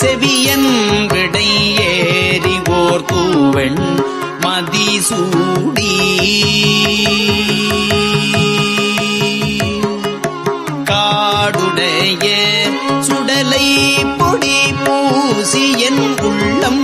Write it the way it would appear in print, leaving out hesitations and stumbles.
செவியன் விடை ஏறி ஓர் தூவெண் மதிசூடி காடுடைய சுடலை பொடி பூசியன் உள்ளம்